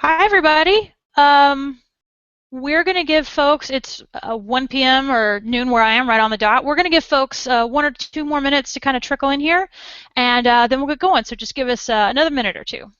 Hi, everybody. We're going to give folks, it's 1 p.m. or noon where I am, right on the dot. We're going to give folks 1 or 2 more minutes to kind of trickle in here, and then we'll get going. So just give us another minute or two.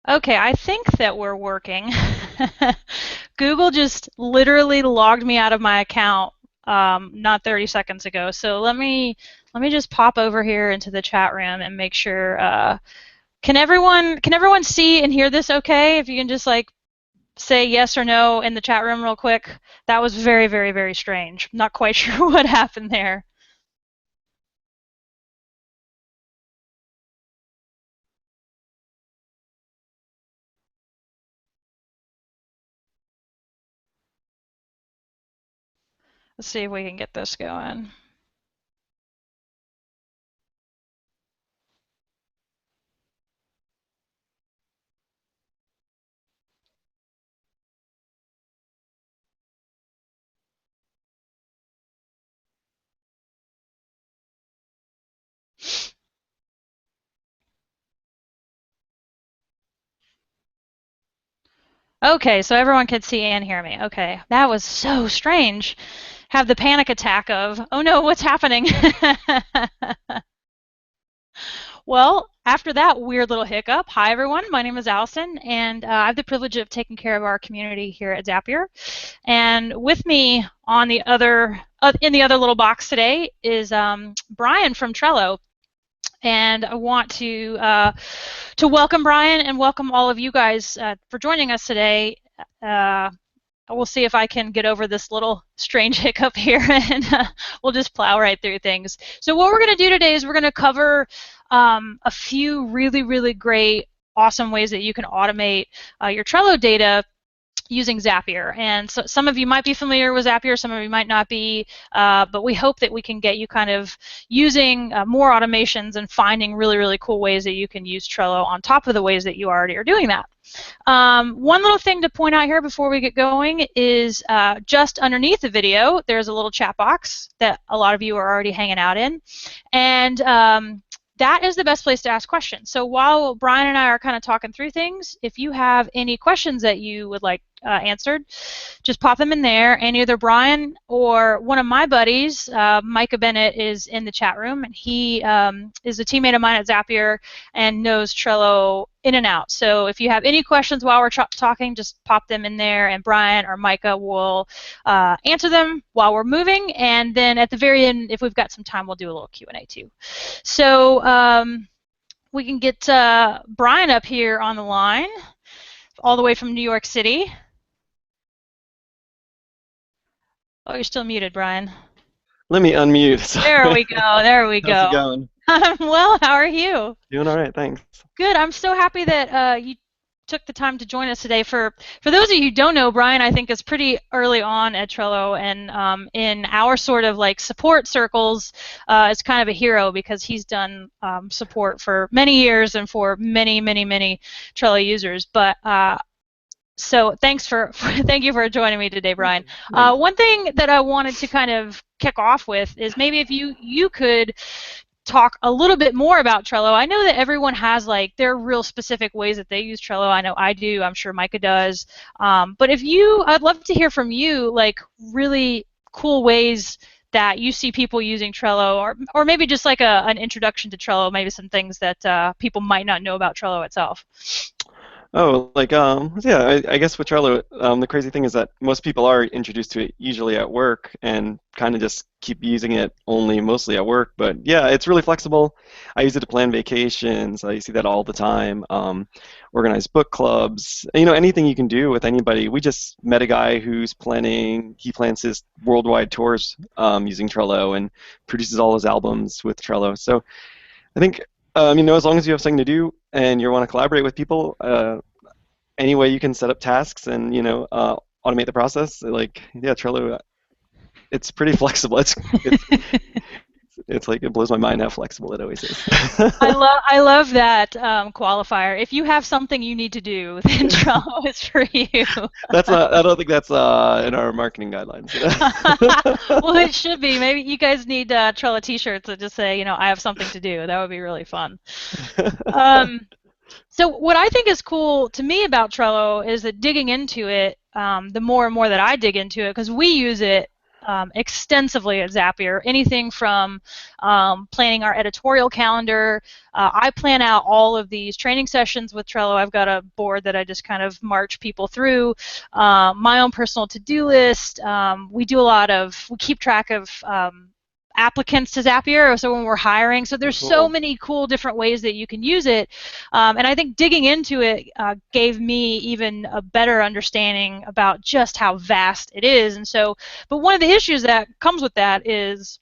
Okay, I think that we're working. Google just literally logged me out of my account not 30 seconds ago. So let me just pop over here into the chat room and make sure. Can everyone see and hear this okay? If you can just like say yes or no in the chat room real quick. That was very, very, very strange. Not quite sure what happened there. Let's see if we can get this going. Okay, so everyone could see and hear me. Okay, that was so strange. Have the panic attack of, oh no, what's happening? Well, after that weird little hiccup, hi everyone, my name is Allison, and I have the privilege of taking care of our community here at Zapier. And with me on the other, in the other little box today is Brian from Trello. And I want to welcome Brian and welcome all of you guys for joining us today. We'll see if I can get over this little strange hiccup here, and we'll just plow right through things. So what we're going to do today is we're going to cover a few really, really great, awesome ways that you can automate your Trello data using Zapier. And so some of you might be familiar with Zapier, some of you might not be, but we hope that we can get you kind of using more automations and finding really, really cool ways that you can use Trello on top of the ways that you already are doing that. One little thing to point out here before we get going is just underneath the video, there's a little chat box that a lot of you are already hanging out in. And that is the best place to ask questions. So while Brian and I are kind of talking through things, if you have any questions that you would like answered, just pop them in there, and either Brian or one of my buddies, Micah Bennett, is in the chat room, and he is a teammate of mine at Zapier and knows Trello in and out. So if you have any questions while we're talking, just pop them in there, and Brian or Micah will answer them while we're moving, and then at the very end, if we've got some time, we'll do a little Q&A too. So we can get Brian up here on the line, all the way from New York City. Oh, you're still muted, Brian. Let me unmute. Sorry. There we go. There we go. How's it going? I'm well. How are you? Doing all right, thanks. Good. I'm so happy that you took the time to join us today. For those of you who don't know, Brian, I think, is pretty early on at Trello, and in our sort of like support circles, is kind of a hero because he's done support for many years and for many, many, many Trello users. But so thank you for joining me today, Brian. One thing that I wanted to kind of kick off with is maybe if you could talk a little bit more about Trello. I know that everyone has like their real specific ways that they use Trello. I know I do. I'm sure Micah does. But I'd love to hear from you, like really cool ways that you see people using Trello, or maybe just like an introduction to Trello, maybe some things that people might not know about Trello itself. Oh, like, yeah, I guess with Trello, the crazy thing is that most people are introduced to it usually at work and kind of just keep using it mostly at work. But yeah, it's really flexible. I use it to plan vacations. I see that all the time. Organize book clubs. Anything you can do with anybody. We just met a guy who's he plans his worldwide tours using Trello and produces all his albums with Trello. So I think, as long as you have something to do and you want to collaborate with people, any way you can set up tasks and automate the process, like, yeah, Trello, it's pretty flexible. It's like, it blows my mind how flexible it always is. I love that qualifier. If you have something you need to do, then Trello is for you. I don't think that's in our marketing guidelines. Well, it should be. Maybe you guys need Trello T-shirts that just say, I have something to do. That would be really fun. So what I think is cool to me about Trello is that digging into it, the more and more that I dig into it, because we use it extensively at Zapier, anything from planning our editorial calendar. I plan out all of these training sessions with Trello. I've got a board that I just kind of march people through. My own personal to-do list. We keep track of applicants to Zapier, so when we're hiring. So there's so many cool different ways that you can use it. And I think digging into it gave me even a better understanding about just how vast it is. And so, but one of the issues that comes with that is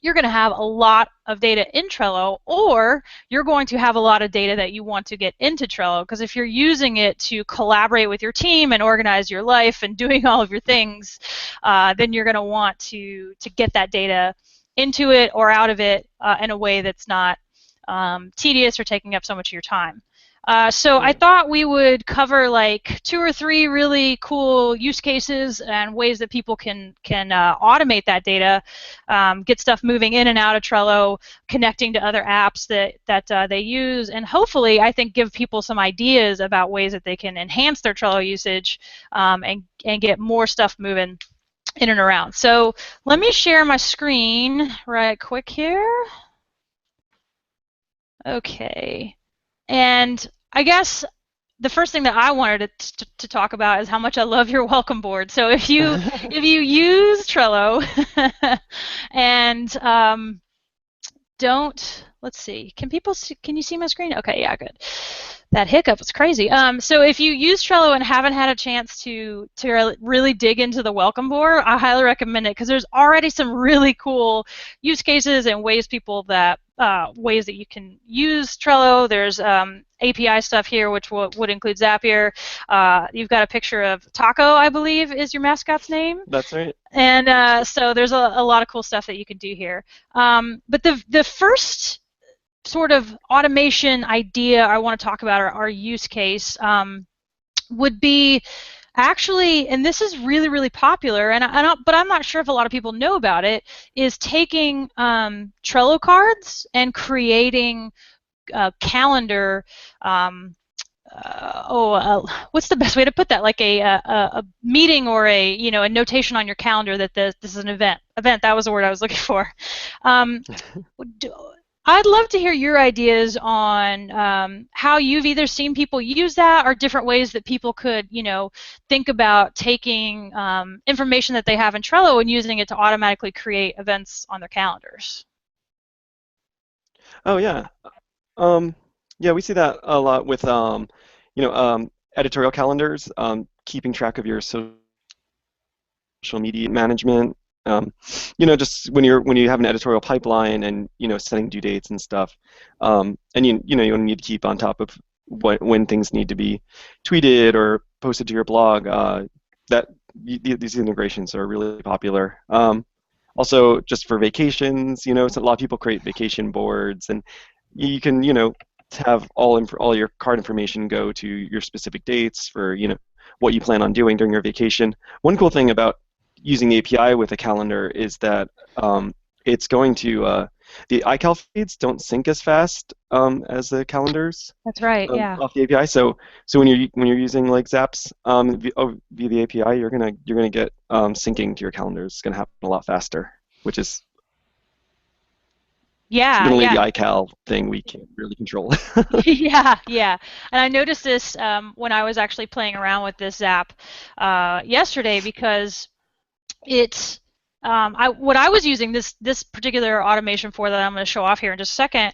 you're going to have a lot of data in Trello, or you're going to have a lot of data that you want to get into Trello, because if you're using it to collaborate with your team and organize your life and doing all of your things, then you're going to want to get that data into it or out of it in a way that's not tedious or taking up so much of your time. So I thought we would cover like 2 or 3 really cool use cases and ways that people can automate that data, get stuff moving in and out of Trello, connecting to other apps that they use, and hopefully I think give people some ideas about ways that they can enhance their Trello usage and get more stuff moving in and around. So let me share my screen right quick here. Okay. And I guess the first thing that I wanted to talk about is how much I love your welcome board. So if you use Trello and let's see, can you see my screen? Okay, yeah, good. That hiccup was crazy. So if you use Trello and haven't had a chance to really dig into the welcome board, I highly recommend it, because there's already some really cool use cases and ways people that ways that you can use Trello. There's API stuff here, which would include Zapier. You've got a picture of Taco, I believe, is your mascot's name. That's right. And so there's a lot of cool stuff that you can do here. But the first sort of automation idea I want to talk about, our use case, would be actually, and this is really, really popular, but I'm not sure if a lot of people know about it, is taking Trello cards and creating a calendar. What's the best way to put that? Like a meeting or a notation on your calendar that this is an event. Event, that was the word I was looking for. Um, I'd love to hear your ideas on how you've either seen people use that or different ways that people could, think about taking information that they have in Trello and using it to automatically create events on their calendars. Oh yeah. Yeah, we see that a lot with editorial calendars, keeping track of your social media management. Just when you have an editorial pipeline and setting due dates and stuff, and you need to keep on top of when things need to be tweeted or posted to your blog. These integrations are really popular. Also, just for vacations, so a lot of people create vacation boards, and you can have all your card information go to your specific dates for what you plan on doing during your vacation. One cool thing about using the API with a calendar is that it's going to the iCal feeds don't sync as fast as the calendars That's right. Yeah. off the API. So when you're using like Zaps via the API, you're gonna get syncing to your calendars. It's gonna happen a lot faster, which is Yeah. really the Yeah. iCal thing we can't really control. Yeah, yeah. And I noticed this when I was actually playing around with this app yesterday because it's what I was using this particular automation for that I'm going to show off here in just a second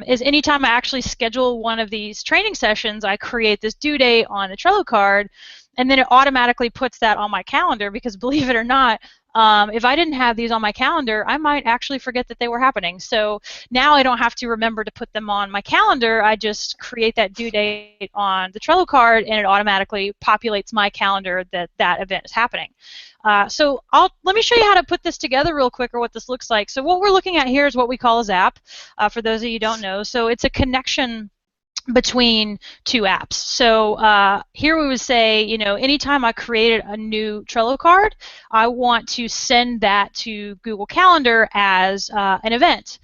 is anytime I actually schedule one of these training sessions, I create this due date on the Trello card, and then it automatically puts that on my calendar because believe it or not, if I didn't have these on my calendar, I might actually forget that they were happening. So now I don't have to remember to put them on my calendar. I just create that due date on the Trello card, and it automatically populates my calendar that that event is happening. So let me show you how to put this together real quick, or what this looks like. So what we're looking at here is what we call a Zap, for those of you who don't know. So it's a connection between two apps. So here we would say, anytime I created a new Trello card, I want to send that to Google Calendar as an event.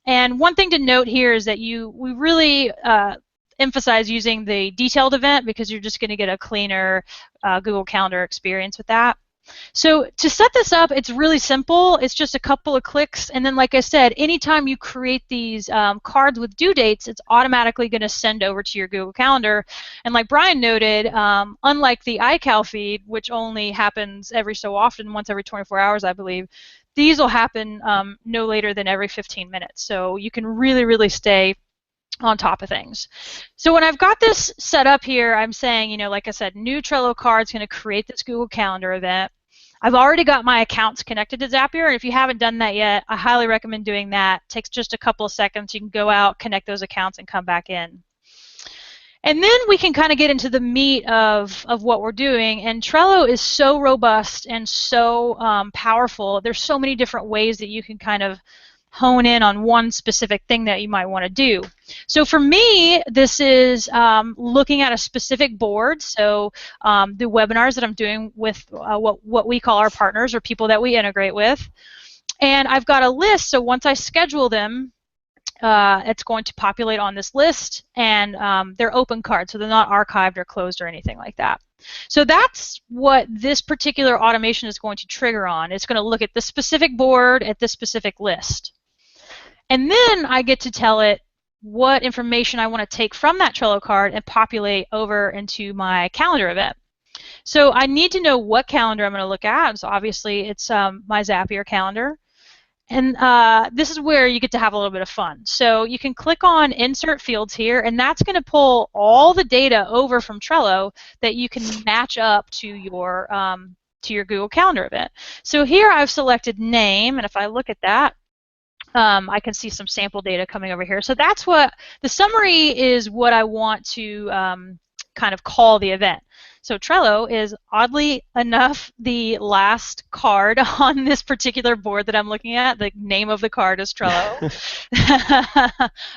And one thing to note here is that we really emphasize using the detailed event because you're just going to get a cleaner Google Calendar experience with that. So to set this up, it's really simple. It's just a couple of clicks, and then like I said, anytime you create these cards with due dates, it's automatically going to send over to your Google Calendar. And like Brian noted, unlike the iCal feed, which only happens every so often, once every 24 hours, I believe, these will happen no later than every 15 minutes. So you can really, really stay on top of things. So when I've got this set up here, I'm saying, like I said, new Trello card is going to create this Google Calendar event. I've already got my accounts connected to Zapier, and if you haven't done that yet, I highly recommend doing that. It takes just a couple of seconds. You can go out, connect those accounts, and come back in. And then we can kind of get into the meat of what we're doing. And Trello is so robust and so powerful. There's so many different ways that you can kind of hone in on one specific thing that you might want to do. So for me, this is looking at a specific board. So the webinars that I'm doing with what we call our partners, or people that we integrate with. And I've got a list, so once I schedule them, it's going to populate on this list, and they're open cards, so they're not archived or closed or anything like that. So that's what this particular automation is going to trigger on. It's going to look at this specific board at this specific list. And then I get to tell it what information I want to take from that Trello card and populate over into my calendar event. So I need to know what calendar I'm going to look at. So obviously it's my Zapier calendar. And this is where you get to have a little bit of fun. So you can click on Insert Fields here, and that's going to pull all the data over from Trello that you can match up to your Google Calendar event. So here I've selected name, and if I look at that, I can see some sample data coming over here. So that's what the summary is, what I want to kind of call the event. So Trello is, oddly enough, the last card on this particular board that I'm looking at. The name of the card is Trello.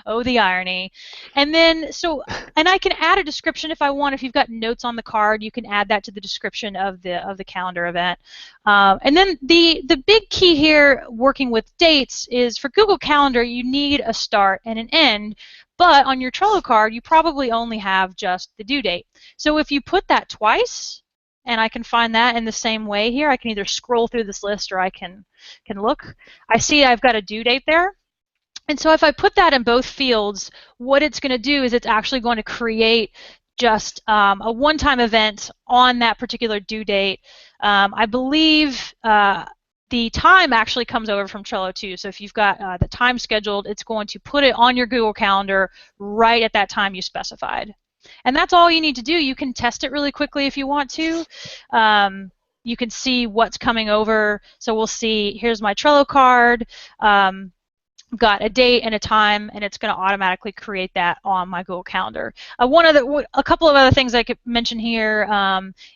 Oh, the irony. And then, and I can add a description if I want. If you've got notes on the card, you can add that to the description of the calendar event. And then the big key here, working with dates, is for Google Calendar, you need a start and an end. But on your Trello card, you probably only have just the due date. So if you put that twice, and I can find that in the same way here, I can either scroll through this list or I can look. I see I've got a due date there. And so if I put that in both fields, what it's going to do is it's actually going to create just a one-time event on that particular due date. I believe the time actually comes over from Trello too. So if you've got the time scheduled, it's going to put it on your Google Calendar right at that time you specified. And that's all you need to do. You can test it really quickly if you want to. You can see what's coming over. So we'll see, here's my Trello card. Got a date and a time, and it's going to automatically create that on my Google Calendar. A couple of other things I could mention here.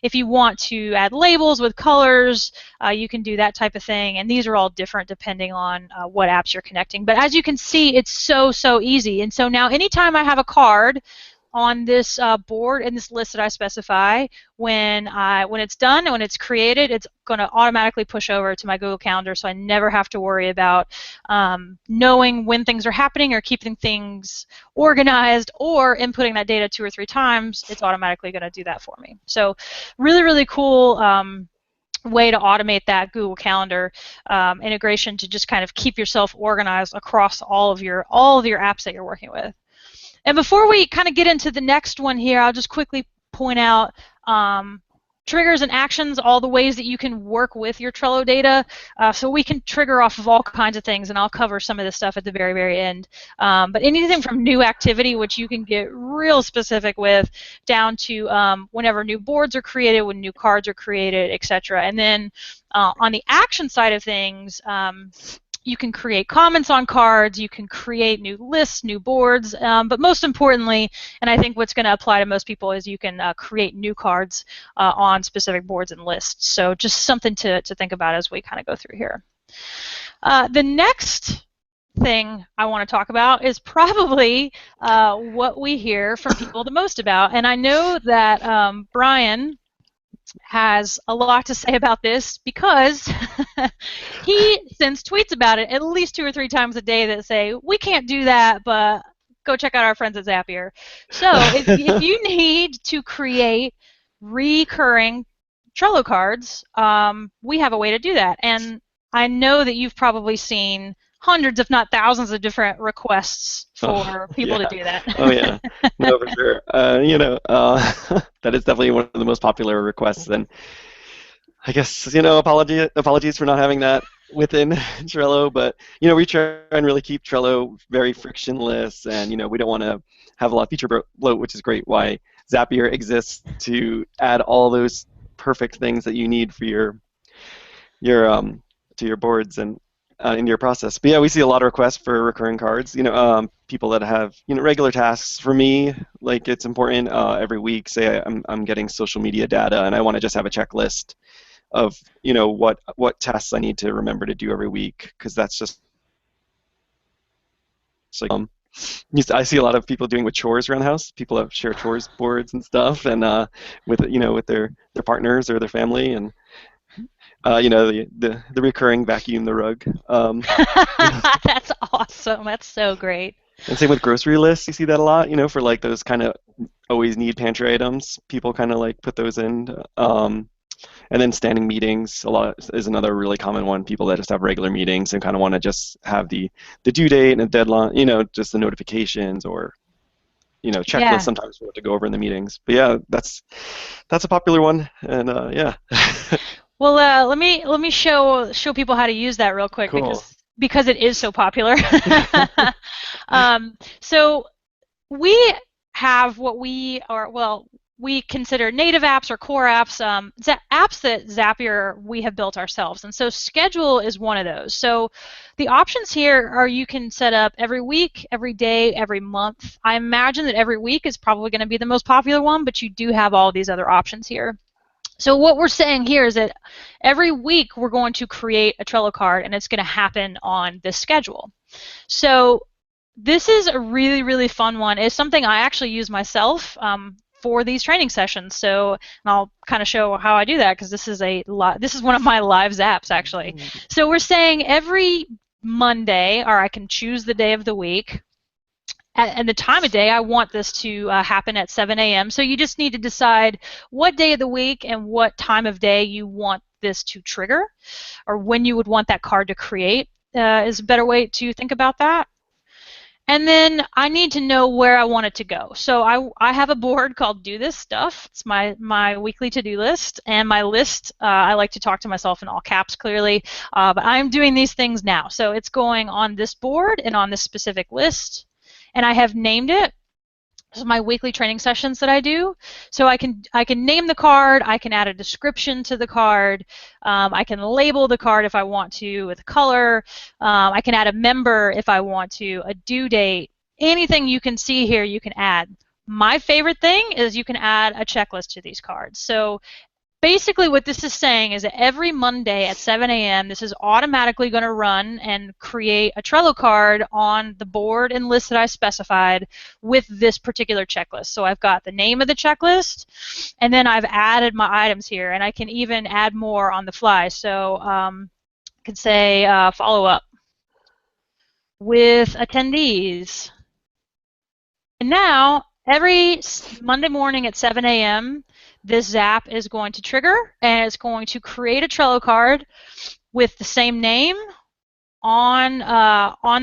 If you want to add labels with colors, you can do that type of thing, and these are all different depending on what apps you're connecting. But as you can see, it's so easy. And so now anytime I have a card on this board and this list that I specify, when it's done and when it's created, it's going to automatically push over to my Google Calendar, so I never have to worry about knowing when things are happening or keeping things organized or inputting that data 2 or 3 times. It's automatically going to do that for me. So really cool way to automate that Google Calendar integration to just kind of keep yourself organized across all of your apps that you're working with. And before we kind of get into the next one here, I'll just quickly point out triggers and actions, all the ways that you can work with your Trello data. So we can trigger off of all kinds of things, and I'll cover some of this stuff at the very end. But anything from new activity, which you can get real specific with, down to whenever new boards are created, when new cards are created, etc. And then on the action side of things, you can create comments on cards, you can create new lists, new boards, but most importantly, and I think what's going to apply to most people, is you can create new cards on specific boards and lists. So just something to think about as we kind of go through here. The next thing I want to talk about is probably what we hear from people the most about, and I know that Brian has a lot to say about this because he sends tweets about it at least 2 or 3 times a day that say, we can't do that, but go check out our friends at Zapier. So if you need to create recurring Trello cards, we have a way to do that. And I know that you've probably seen hundreds, if not thousands, of different requests for people to do that. Oh yeah, no, for sure. That is definitely one of the most popular requests. And I guess apologies for not having that within Trello, but we try and really keep Trello very frictionless, and we don't want to have a lot of feature bloat, which is great. Why Zapier exists to add all those perfect things that you need for your boards and in your process. But yeah, we see a lot of requests for recurring cards. People that have regular tasks. For me, like, it's important every week. Say I'm getting social media data, and I want to just have a checklist of what tasks I need to remember to do every week, because that's just like I see a lot of people doing with chores around the house. People have share chores boards and stuff, and with their partners or their family, and the recurring vacuum the rug. That's awesome. That's so great. And same with grocery lists. You see that a lot, for like those kind of always need pantry items. People kind of like put those in. And then standing meetings is another really common one. People that just have regular meetings and kind of want to just have the due date and a deadline, just the notifications, or checklists sometimes for what to go over in the meetings. But yeah, that's a popular one, and yeah. Well, let me show people how to use that real quick. Cool. because it is so popular. So we have we consider native apps or core apps, apps that Zapier we have built ourselves. And so schedule is one of those. So the options here are you can set up every week, every day, every month. I imagine that every week is probably going to be the most popular one, but you do have all these other options here. So what we're saying here is that every week we're going to create a Trello card, and it's going to happen on this schedule. So this is a really, really fun one. It's something I actually use myself for these training sessions. So I'll kind of show how I do that, because this is one of my live zaps actually. So we're saying every Monday, or I can choose the day of the week, and the time of day, I want this to happen at 7 a.m. So you just need to decide what day of the week and what time of day you want this to trigger, or when you would want that card to create is a better way to think about that. And then I need to know where I want it to go. So I have a board called Do This Stuff. It's my weekly to-do list. And my list, I like to talk to myself in all caps clearly, but I'm doing these things now. So it's going on this board and on this specific list. And I have named it. This is my weekly training sessions that I do. So I can name the card, I can add a description to the card, I can label the card if I want to with color, I can add a member if I want to, a due date, anything you can see here you can add. My favorite thing is you can add a checklist to these cards. So basically what this is saying is that every Monday at 7 a.m. this is automatically going to run and create a Trello card on the board and list that I specified with this particular checklist. So I've got the name of the checklist, and then I've added my items here, and I can even add more on the fly. So I could say follow up with attendees. And now, every Monday morning at 7 a.m., this Zap is going to trigger, and it's going to create a Trello card with the same name on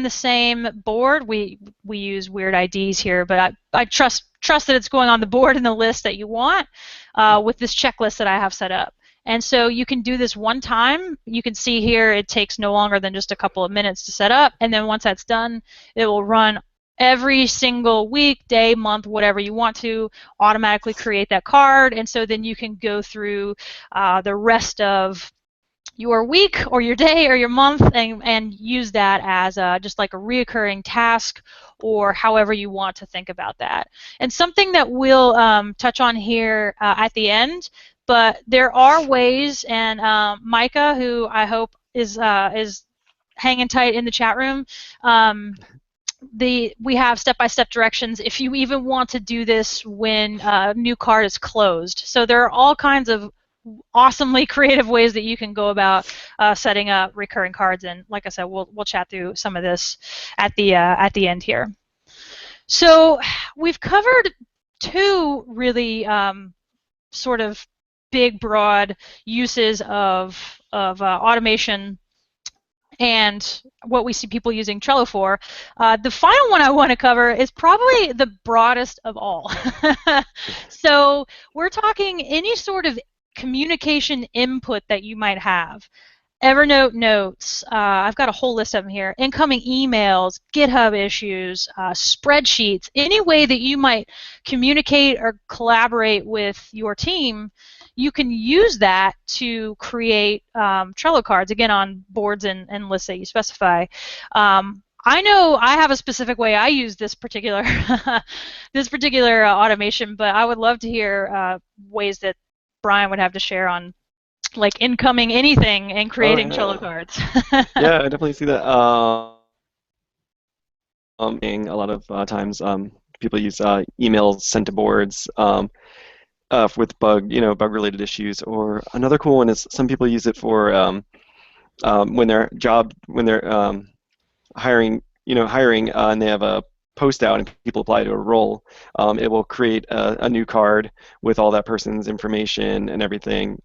the same board. We use weird IDs here, but I trust that it's going on the board in the list that you want with this checklist that I have set up. And so you can do this one time. You can see here it takes no longer than just a couple of minutes to set up, and then once that's done, it will run every single week, day, month, whatever you want to, automatically create that card. And so then you can go through the rest of your week or your day or your month and use that as just like a reoccurring task, or however you want to think about that. And something that we'll touch on here at the end, but there are ways, and Micah, who I hope is hanging tight in the chat room, we have step-by-step directions if you even want to do this when a new card is closed. So there are all kinds of awesomely creative ways that you can go about setting up recurring cards, and like I said, we'll chat through some of this at the end here. So we've covered two really sort of big, broad uses of automation and what we see people using Trello for. The final one I want to cover is probably the broadest of all. So we're talking any sort of communication input that you might have. Evernote notes, I've got a whole list of them here, incoming emails, GitHub issues, spreadsheets, any way that you might communicate or collaborate with your team, you can use that to create Trello cards, again, on boards and lists that you specify. I know I have a specific way I use this particular automation, but I would love to hear ways that Brian would have to share on like incoming anything and creating Trello cards. Yeah, I definitely see that. A lot of times people use emails sent to boards with bug-related issues. Or another cool one is some people use it for when they're hiring, and they have a post out and people apply to a role. It will create a new card with all that person's information and everything.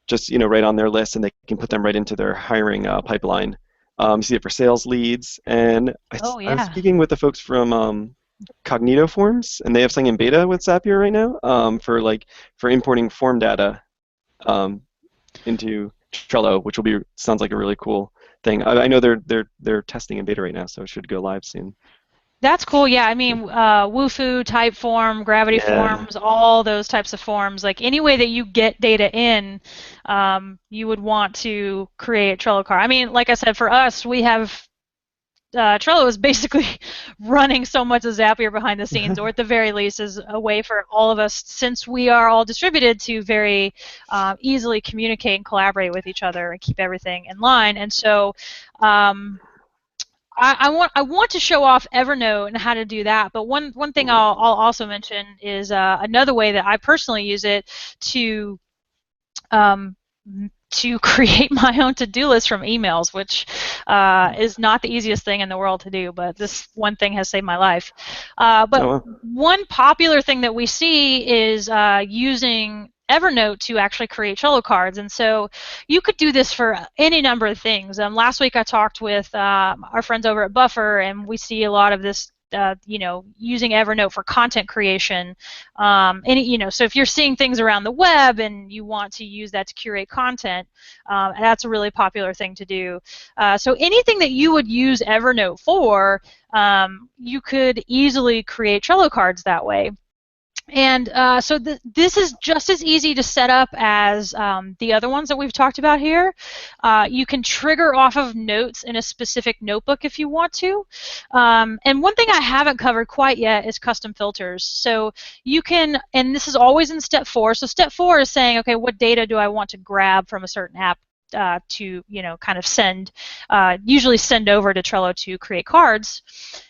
Just right on their list, and they can put them right into their hiring pipeline. You see it for sales leads, and Oh I was yeah. speaking with the folks from Cognito Forms, and they have something in beta with Zapier right now for importing form data into Trello, which sounds like a really cool thing. I know they're testing in beta right now, so it should go live soon. That's cool. Yeah, I mean, Wufoo type form, gravity Yeah. forms, all those types of forms. Like any way that you get data in, you would want to create Trello card. I mean, like I said, for us, we have Trello is basically running so much of Zapier behind the scenes, or at the very least, is a way for all of us, since we are all distributed, to very easily communicate and collaborate with each other and keep everything in line. And so, um, I want to show off Evernote and how to do that, but one thing I'll also mention is another way that I personally use it to um, to create my own to-do list from emails, which is not the easiest thing in the world to do, but this one thing has saved my life. Oh, But well. one popular thing that we see is using Evernote to actually create Trello cards, and so you could do this for any number of things. Last week I talked with our friends over at Buffer, and we see a lot of this using Evernote for content creation. So if you're seeing things around the web and you want to use that to curate content, that's a really popular thing to do. So anything that you would use Evernote for, you could easily create Trello cards that way. And so this is just as easy to set up as the other ones that we've talked about here. You can trigger off of notes in a specific notebook if you want to. And one thing I haven't covered quite yet is custom filters. So you can, and this is always in step 4. So step 4 is saying, okay, what data do I want to grab from a certain app to, kind of usually send over to Trello to create cards.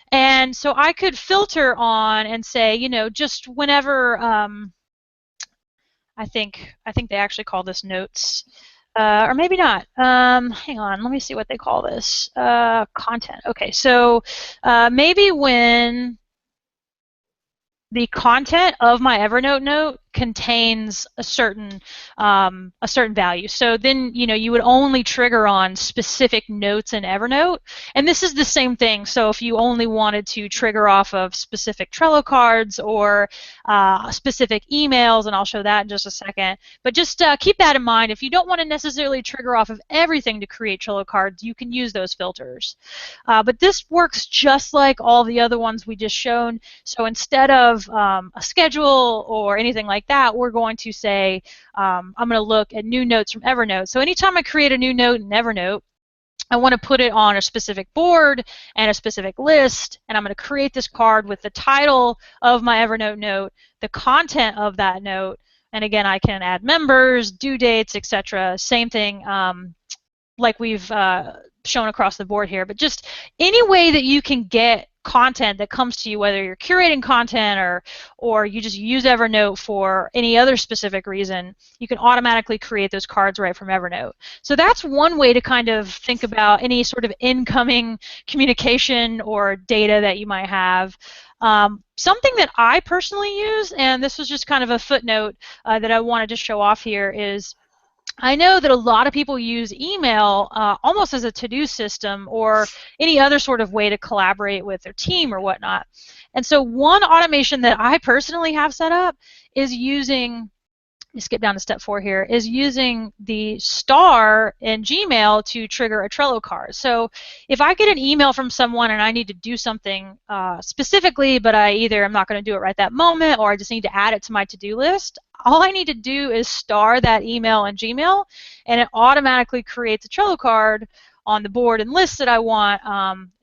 And so I could filter on and say, just whenever I think they actually call this notes, or maybe not. Hang on, let me see what they call this. Content. Okay, so maybe when the content of my Evernote note contains a certain value. So then you would only trigger on specific notes in Evernote, and this is the same thing. So if you only wanted to trigger off of specific Trello cards or specific emails, and I'll show that in just a second. But just keep that in mind. If you don't want to necessarily trigger off of everything to create Trello cards, you can use those filters. But this works just like all the other ones we just shown. So instead of a schedule or anything like that, we're going to say, I'm going to look at new notes from Evernote. So anytime I create a new note in Evernote, I want to put it on a specific board and a specific list, and I'm going to create this card with the title of my Evernote note, the content of that note, and again, I can add members, due dates, etc. Same thing like we've shown across the board here, but just any way that you can get content that comes to you, whether you're curating content or you just use Evernote for any other specific reason, you can automatically create those cards right from Evernote. So that's one way to kind of think about any sort of incoming communication or data that you might have. Something that I personally use, and this was just kind of a footnote that I wanted to show off here, is I know that a lot of people use email almost as a to-do system or any other sort of way to collaborate with their team or whatnot. And so one automation that I personally have set up is using, skip down to step 4 here, is using the star in Gmail to trigger a Trello card. So if I get an email from someone and I need to do something specifically, but I'm not going to do it right that moment, or I just need to add it to my to-do list, all I need to do is star that email in Gmail, and it automatically creates a Trello card on the board and list that I want.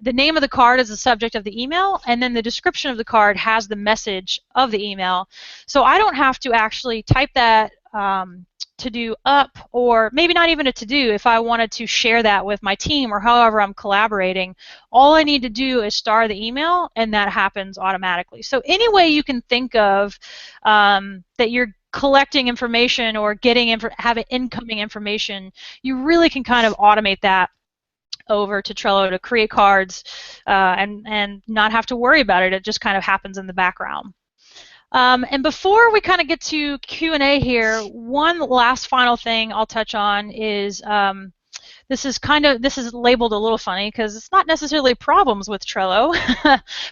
The name of the card is the subject of the email, and then the description of the card has the message of the email. So I don't have to actually type that to-do up, or maybe not even a to-do. If I wanted to share that with my team or however I'm collaborating, all I need to do is star the email, and that happens automatically. So any way you can think of that you're collecting information or having incoming information, you really can kind of automate that over to Trello to create cards and not have to worry about it. It just kind of happens in the background. And before we kind of get to Q&A here, one last final thing I'll touch on is this is labeled a little funny because it's not necessarily problems with Trello,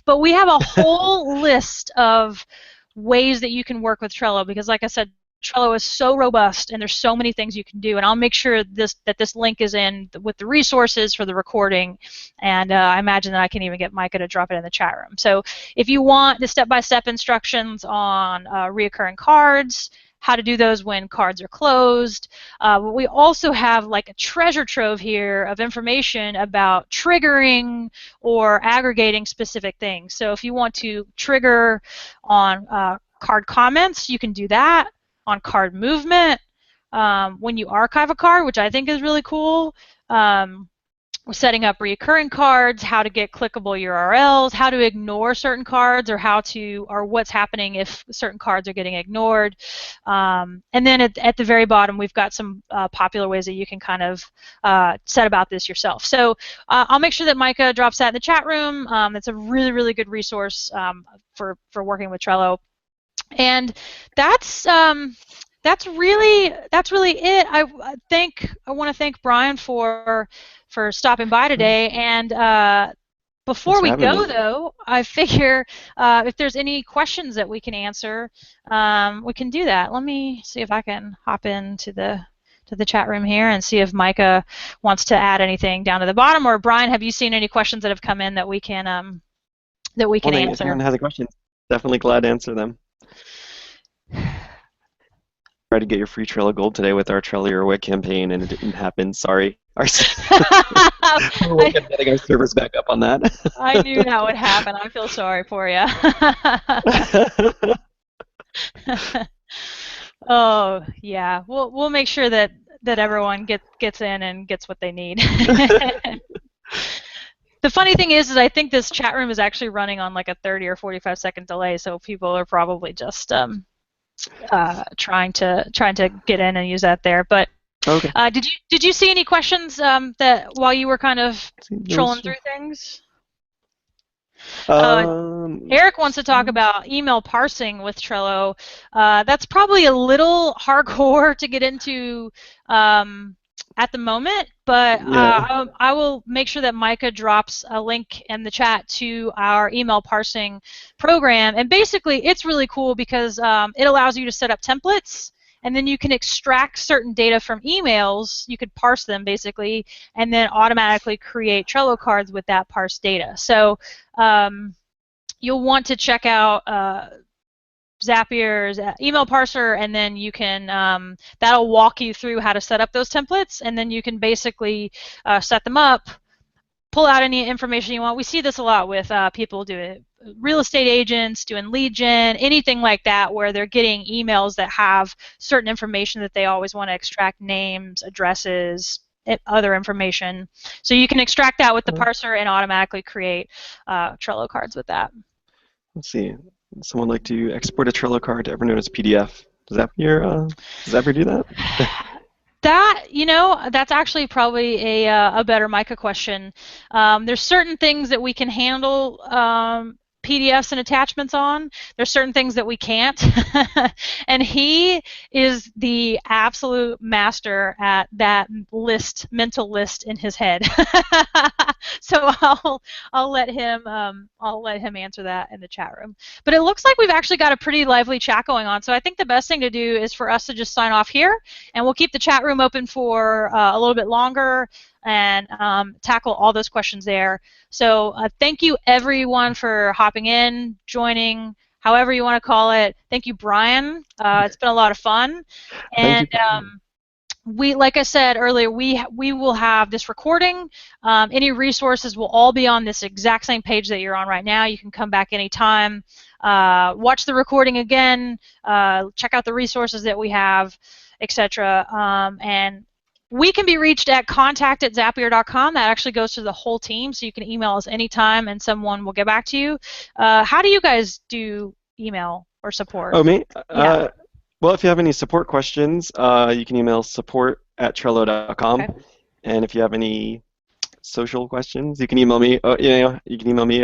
but we have a whole list of ways that you can work with Trello, because like I said, Trello is so robust, and there's so many things you can do. And I'll make sure that this link is in with the resources for the recording. And I imagine that I can even get Micah to drop it in the chat room. So if you want the step-by-step instructions on reoccurring cards, how to do those when cards are closed. We also have like a treasure trove here of information about triggering or aggregating specific things. So if you want to trigger on card comments, you can do that. On card movement, when you archive a card, which I think is really cool. We're setting up recurring cards, how to get clickable URLs, how to ignore certain cards, or what's happening if certain cards are getting ignored. And then at the very bottom, we've got some popular ways that you can kind of set about this yourself. So I'll make sure that Micah drops that in the chat room. It's a really, really good resource for working with Trello. And that's really it. I want to thank Brian for stopping by today. And Thanks before for we having go, me. though, I figure if there's any questions that we can answer, we can do that. Let me see if I can hop into the chat room here and see if Micah wants to add anything down to the bottom. Or Brian, have you seen any questions that have come in that we can If anyone answer? has any questions, definitely glad to answer them. Tried to get your free Trello Gold today with our Trello Your Way campaign, and it didn't happen. Sorry. We're working on getting our servers back up on that. I knew that would happen. I feel sorry for you. Oh, yeah. We'll make sure that everyone gets in and gets what they need. The funny thing is I think this chat room is actually running on like a 30 or 45-second delay, so people are probably just trying to get in and use that there. But Okay. did you see any questions that while you were kind of trolling Those, through things? um, Eric wants to talk about email parsing with Trello. That's probably a little hardcore to get into at the moment, but yeah. I will make sure that Micah drops a link in the chat to our email parsing program. And basically, it's really cool because it allows you to set up templates, and then you can extract certain data from emails. You could parse them, basically, and then automatically create Trello cards with that parsed data. So you'll want to check out Zapier's email parser, and then you can that'll walk you through how to set up those templates, and then you can basically set them up, pull out any information you want. We see this a lot with people doing real estate agents, doing lead gen, anything like that, where they're getting emails that have certain information that they always want to extract: names, addresses, other information. So you can extract that with the parser and automatically create Trello cards with that. Let's see. Would someone like to export a Trello card to Evernote as PDF? Does Zapier do that? That's actually probably a better Micah question. There's certain things that we can handle PDFs and attachments on. There's certain things that we can't. And he is the absolute master at that mental list in his head. So I'll let him answer that in the chat room. But it looks like we've actually got a pretty lively chat going on. So I think the best thing to do is for us to just sign off here, and we'll keep the chat room open for a little bit longer and tackle all those questions there. So thank you everyone for hopping in, joining, however you want to call it. Thank you, Brian. It's been a lot of fun. Thank And you. like I said earlier, we will have this recording. Any resources will all be on this exact same page that you're on right now. You can come back anytime, watch the recording again, check out the resources that we have, etc. And we can be reached at contact@zapier.com. That actually goes to the whole team, so you can email us anytime and someone will get back to you. How do you guys do email or support? Oh, me? Yeah. Well, if you have any support questions, you can email support@trello.com. Okay. And if you have any social questions, you can email me. You can email me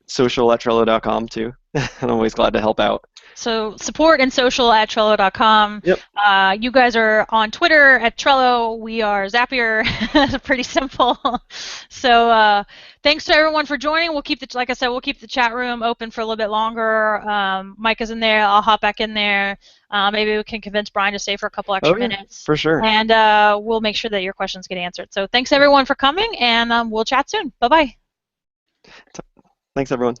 social@trello.com too. And I'm always glad to help out. So support and social at Trello.com. Yep. You guys are on Twitter at Trello. We are Zapier. Pretty simple. So thanks to everyone for joining. We'll keep the, like I said, we'll keep the chat room open for a little bit longer. Mike is in there. I'll hop back in there. Maybe we can convince Brian to stay for a couple Oh extra yeah, minutes. for sure. And we'll make sure that your questions get answered. So thanks everyone for coming, and we'll chat soon. Bye-bye. Thanks everyone.